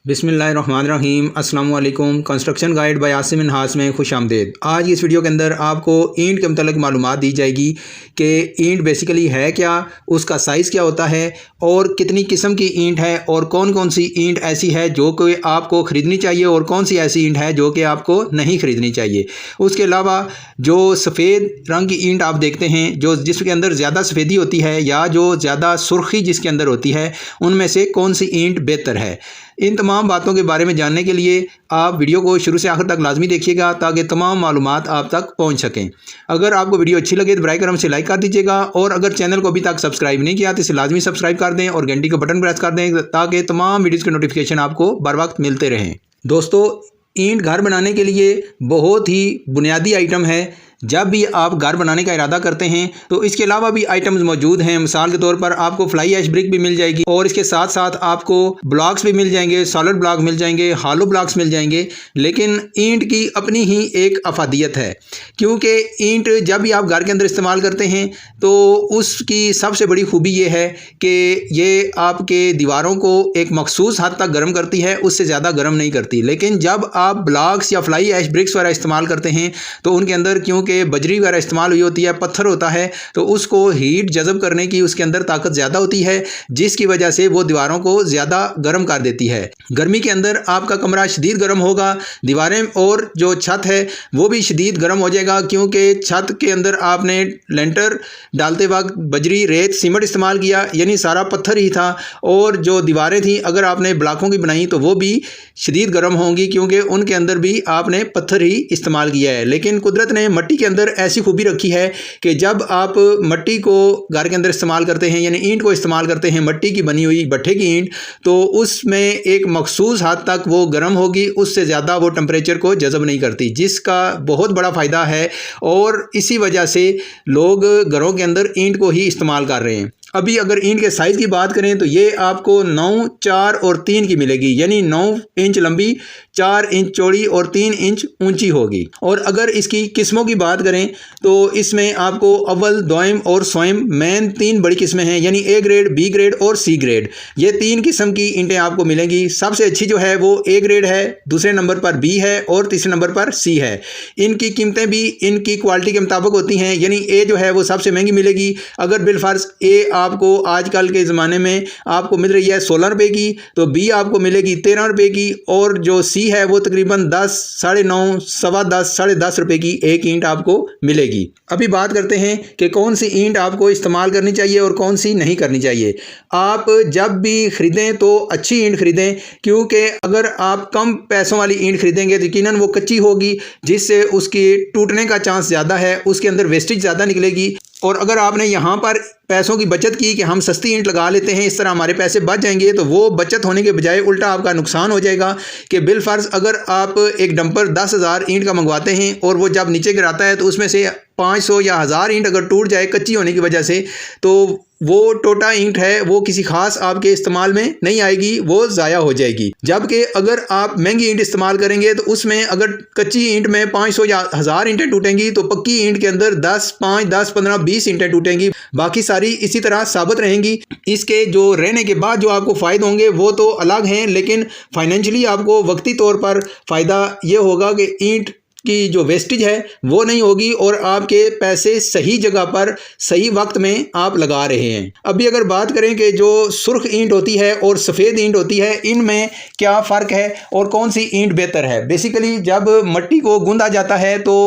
बिस्मिल्लाहिर्रहमानिर्रहीम अस्सलाम वालेकुम। Construction guide by Asim Minhas में खुश आमदेद। आज इस वीडियो के अंदर आपको ईंट के मतलब मालूमात दी जाएगी कि ईंट बेसिकली है क्या, उसका साइज़ क्या होता है और कितनी किस्म की ईंट है और कौन कौन सी ईंट ऐसी है जो कि आपको ख़रीदनी चाहिए और कौन सी ऐसी ईंट है जो कि आपको नहीं ख़रीदनी चाहिए। उसके अलावा जो सफ़ेद रंग की ईंट आप देखते हैं, जो जिसके अंदर ज़्यादा सफ़ेदी होती है या जो ज़्यादा सुर्खी जिसके अंदर होती है, उनमें से कौन सी ईंट बेहतर है। इन तमाम बातों के बारे में जानने के लिए आप वीडियो को शुरू से आखिर तक लाजमी देखिएगा ताकि तमाम मालूमात आप तक पहुंच सकें। अगर आपको वीडियो अच्छी लगे तो बराए करम से लाइक कर दीजिएगा और अगर चैनल को अभी तक सब्सक्राइब नहीं किया तो इसे लाजमी सब्सक्राइब कर दें और घंटी का बटन प्रेस कर दें ताकि तमाम वीडियोज़ के नोटिफिकेशन आपको बर वक्त मिलते रहें। दोस्तों, ईंट घर बनाने के लिए बहुत ही बुनियादी आइटम है। जब भी आप घर बनाने का इरादा करते हैं तो इसके अलावा भी आइटम्स मौजूद हैं। मिसाल के तौर पर आपको फ्लाई ऐश ब्रिक भी मिल जाएगी और इसके साथ साथ आपको ब्लॉक्स भी मिल जाएंगे, सॉलिड ब्लॉक मिल जाएंगे, हॉलो ब्लॉक्स मिल जाएंगे। लेकिन ईंट की अपनी ही एक अफादियत है, क्योंकि ईंट जब भी आप घर के अंदर इस्तेमाल करते हैं तो उसकी सबसे बड़ी खूबी ये है कि ये आपके दीवारों को एक मखसूस हद तक गर्म करती है, उससे ज़्यादा गर्म नहीं करती। लेकिन जब आप ब्लॉक्स या फ्लाई ऐश ब्रिक्स वगैरह इस्तेमाल करते हैं तो उनके अंदर क्योंकि बजरी वगैरह इस्तेमाल हुई होती है, पत्थर होता है, तो उसको हीट जज़ब करने की उसके अंदर ताकत ज़्यादा होती है, जिसकी वजह से वो दीवारों को ज़्यादा गर्म कर देती है। गर्मी के अंदर आपका कमरा शदीद गर्म होगा, दीवारें और जो छत है वो भी शदीद गर्म हो जाएगा, क्योंकि छत के अंदर आपने लेंटर डालते वक्त बजरी, रेत, सीमेंट इस्तेमाल किया, यानी सारा पत्थर ही था। और जो दीवारें थी अगर आपने ब्लॉकों की बनाई तो वो भी शदीद गर्म होंगी, क्योंकि उनके अंदर भी आपने पत्थर ही इस्तेमाल किया है। लेकिन कुदरत ने मट्टी के अंदर ऐसी खूबी रखी है कि जब आप मट्टी को घर के अंदर इस्तेमाल करते हैं, यानी ईंट को इस्तेमाल करते हैं, मट्टी की बनी हुई भट्ठे की ईंट, तो उसमें एक मखसूस हद तक वो गर्म होगी, उससे ज़्यादा वो टेम्परेचर को जज़ब नहीं करती, जिसका बहुत बड़ा फ़ायदा है। और इसी वजह से लोग घरों के अंदर ईंट को ही इस्तेमाल कर रहे हैं। अभी अगर ईंट के साइज़ की बात करें तो ये आपको 9, 4 और 3 की मिलेगी, यानी 9 इंच लंबी, 4 इंच चौड़ी और 3 इंच ऊंची होगी। और अगर इसकी किस्मों की बात करें तो इसमें आपको अव्वल, दोयम और सोयम मेन 3 बड़ी किस्में हैं, यानी ए ग्रेड, बी ग्रेड और सी ग्रेड। ये 3 किस्म की ईंटें आपको मिलेंगी। सबसे अच्छी जो है वो ए ग्रेड है, दूसरे नंबर पर बी है और तीसरे नंबर पर सी है। इनकी कीमतें भी इनकी क्वालिटी के मुताबिक होती हैं, यानी ए जो है वो सबसे महंगी मिलेगी। अगर बिलफर्ज ए आपको आजकल के ज़माने में आपको मिल रही है 16 रुपये की, तो बी आपको मिलेगी 13 रुपये की और जो सी है वो तकरीबन 10, 9.5, सवा 10, 10.5 रुपये की एक ईंट आपको मिलेगी। अभी बात करते हैं कि कौन सी ईंट आपको इस्तेमाल करनी चाहिए और कौन सी नहीं करनी चाहिए। आप जब भी ख़रीदें तो अच्छी ईंट ख़रीदें, क्योंकि अगर आप कम पैसों वाली ईंट ख़रीदेंगे तो यकीनन वो कच्ची होगी, जिससे उसकी टूटने का चांस ज़्यादा है, उसके अंदर वेस्टेज ज़्यादा निकलेगी। और अगर आपने यहाँ पर पैसों की बचत की कि हम सस्ती ईंट लगा लेते हैं, इस तरह हमारे पैसे बच जाएंगे, तो वो बचत होने के बजाय उल्टा आपका नुकसान हो जाएगा। कि बिलफर्ज अगर आप एक डंपर 10,000 ईंट का मंगवाते हैं और वो जब नीचे गिराता है तो उसमें से 500 या 1000 ईंट अगर टूट जाए कच्ची होने की वजह से, तो वो टोटा ईंट है वो किसी खास आपके इस्तेमाल में नहीं आएगी, वो ज़ाया हो जाएगी। जबकि अगर आप महंगी ईंट इस्तेमाल करेंगे तो उसमें अगर कच्ची ईंट में 500 या 1000 ईंटें टूटेंगी तो पक्की ईंट के अंदर 10, 5, 10, 15, 20 ईंटें टूटेंगी, बाकी सारी इसी तरह साबित रहेंगी। इसके जो रहने के बाद जो आपको फ़ायदे होंगे वो तो अलग हैं, लेकिन फाइनेंशियली आपको वक्ती तौर पर फ़ायदा ये होगा कि ईंट की जो वेस्टेज है वो नहीं होगी और आपके पैसे सही जगह पर सही वक्त में आप लगा रहे हैं। अभी अगर बात करें कि जो सुर्ख ईंट होती है और सफ़ेद ईंट होती है, इनमें क्या फ़र्क है और कौन सी ईंट बेहतर है। बेसिकली जब मट्टी को गूंदा जाता है तो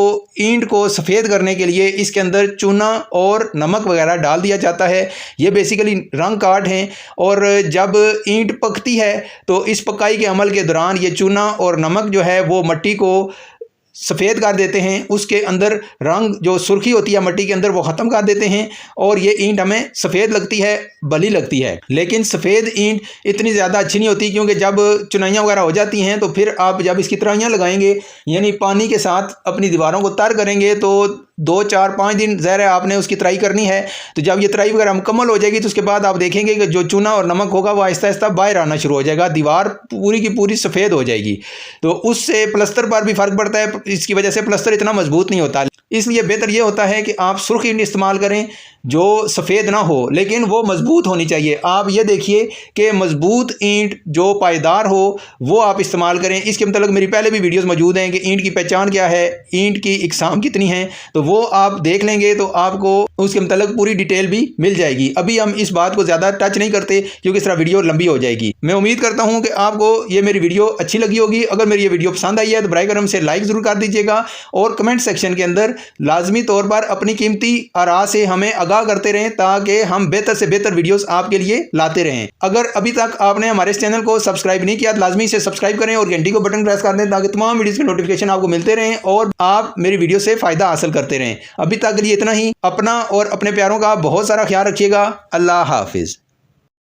ईंट को सफ़ेद करने के लिए इसके अंदर चूना और नमक वगैरह डाल दिया जाता है। ये बेसिकली रंग काट हैं और जब ईंट पकती है तो इस पकाई के अमल के दौरान ये चूना और नमक जो है वो मट्टी को सफ़ेद कर देते हैं, उसके अंदर रंग जो सुर्खी होती है मट्टी के अंदर वो ख़त्म कर देते हैं और ये ईंट हमें सफ़ेद लगती है, भली लगती है। लेकिन सफ़ेद ईंट इतनी ज़्यादा अच्छी नहीं होती, क्योंकि जब चुनाइयाँ वगैरह हो जाती हैं तो फिर आप जब इसकी तराइयाँ लगाएंगे, यानी पानी के साथ अपनी दीवारों को तर करेंगे, तो 2, 4, 5 दिन ज़ाहिर है आपने उसकी तराई करनी है। तो जब ये तराई वगैरह मुकम्मल हो जाएगी तो उसके बाद आप देखेंगे कि जो चूना और नमक होगा वो आहिस्ता आहिस्ता बाहर आना शुरू हो जाएगा, दीवार पूरी की पूरी सफ़ेद हो जाएगी। तो उससे प्लस्तर पर भी फ़र्क पड़ता है, इसकी वजह से प्लस्तर इतना मजबूत नहीं होता। इसलिए बेहतर ये होता है कि आप सुर्ख ईंट इस्तेमाल करें। जो सफ़ेद ना हो लेकिन वो मजबूत होनी चाहिए। आप ये देखिए कि मजबूत ईंट जो पायदार हो वो आप इस्तेमाल करें। इसके मतलब मेरी पहले भी वीडियोस मौजूद हैं कि ईंट की पहचान क्या है, ईंट की इकसाम कितनी है, तो वो आप देख लेंगे तो आपको उसके मतलब पूरी डिटेल भी मिल जाएगी। अभी हम इस बात को ज़्यादा टच नहीं करते क्योंकि इस तरह वीडियो लंबी हो जाएगी। मैं उम्मीद करता हूँ कि आपको ये मेरी वीडियो अच्छी लगी होगी। अगर मेरी ये वीडियो पसंद आई है तो बराए करम से लाइक ज़रूर कर दीजिएगा और कमेंट सेक्शन के अंदर लाजमी तौर पर अपनी कीमती आरा से हमें आगाह करते रहें ताकि हम बेहतर से बेहतर वीडियोस आपके लिए लाते रहें। अगर अभी तक आपने हमारे इस चैनल को सब्सक्राइब नहीं किया तो लाजमी से सब्सक्राइब करें और घंटी को बटन प्रेस कर दें ताकि तमाम वीडियोस के नोटिफिकेशन आपको मिलते रहें और आप मेरी वीडियो से फ़ायदा हासिल करते रहें। अभी तक के लिए इतना ही। अपना और अपने प्यारों का बहुत सारा ख्याल रखिएगा। अल्लाह हाफिज़।